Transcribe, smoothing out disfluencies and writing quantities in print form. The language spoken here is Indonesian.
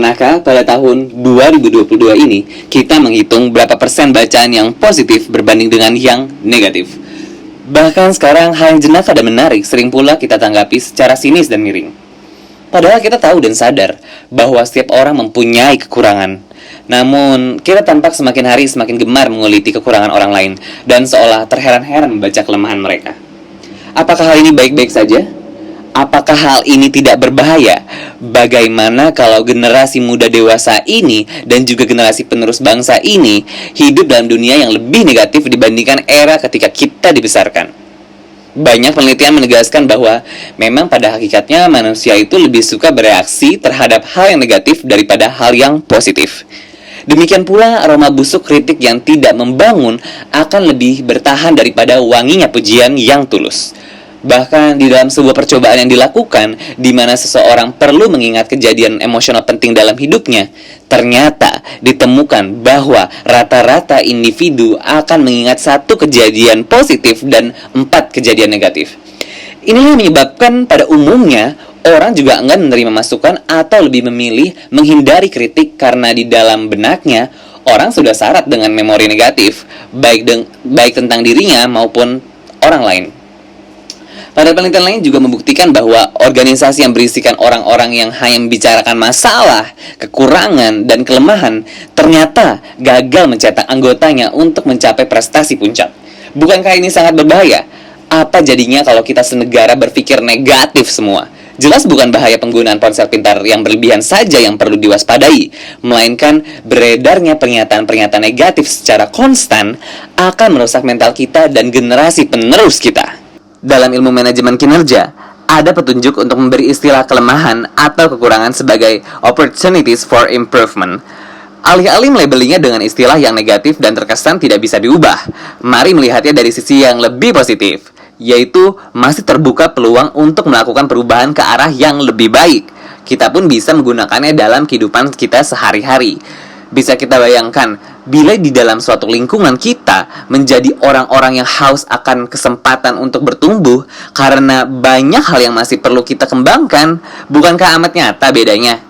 Pernahkah pada tahun 2022 ini kita menghitung berapa persen bacaan yang positif berbanding dengan yang negatif? Bahkan sekarang hal yang jenaka dan menarik sering pula kita tanggapi secara sinis dan miring. Padahal kita tahu dan sadar bahwa setiap orang mempunyai kekurangan. Namun, kita tampak semakin hari semakin gemar menguliti kekurangan orang lain dan seolah terheran-heran membaca kelemahan mereka. Apakah hal ini baik-baik saja? Apakah hal ini tidak berbahaya? Bagaimana kalau generasi muda dewasa ini dan juga generasi penerus bangsa ini hidup dalam dunia yang lebih negatif dibandingkan era ketika kita dibesarkan? Banyak penelitian menegaskan bahwa memang pada hakikatnya manusia itu lebih suka bereaksi terhadap hal yang negatif daripada hal yang positif. Demikian pula aroma busuk kritik yang tidak membangun akan lebih bertahan daripada wanginya pujian yang tulus. Bahkan di dalam sebuah percobaan yang dilakukan di mana seseorang perlu mengingat kejadian emosional penting dalam hidupnya, ternyata ditemukan bahwa rata-rata individu akan mengingat 1 kejadian positif dan 4 kejadian negatif. Inilah yang menyebabkan pada umumnya orang juga enggan menerima masukan atau lebih memilih menghindari kritik karena di dalam benaknya orang sudah syarat dengan memori negatif, baik tentang dirinya maupun orang lain. Pada penelitian lain juga membuktikan bahwa organisasi yang berisikan orang-orang yang hanya membicarakan masalah, kekurangan, dan kelemahan ternyata gagal mencetak anggotanya untuk mencapai prestasi puncak. Bukankah ini sangat berbahaya? Apa jadinya kalau kita senegara berpikir negatif semua? Jelas bukan bahaya penggunaan ponsel pintar yang berlebihan saja yang perlu diwaspadai, melainkan beredarnya pernyataan-pernyataan negatif secara konstan akan merusak mental kita dan generasi penerus kita. Dalam ilmu manajemen kinerja, ada petunjuk untuk memberi istilah kelemahan atau kekurangan sebagai opportunities for improvement. Alih-alih melabelinya dengan istilah yang negatif dan terkesan tidak bisa diubah, mari melihatnya dari sisi yang lebih positif, yaitu masih terbuka peluang untuk melakukan perubahan ke arah yang lebih baik. Kita pun bisa menggunakannya dalam kehidupan kita sehari-hari. Bisa kita bayangkan, bila di dalam suatu lingkungan kita menjadi orang-orang yang haus akan kesempatan untuk bertumbuh karena banyak hal yang masih perlu kita kembangkan, bukankah amat nyata bedanya?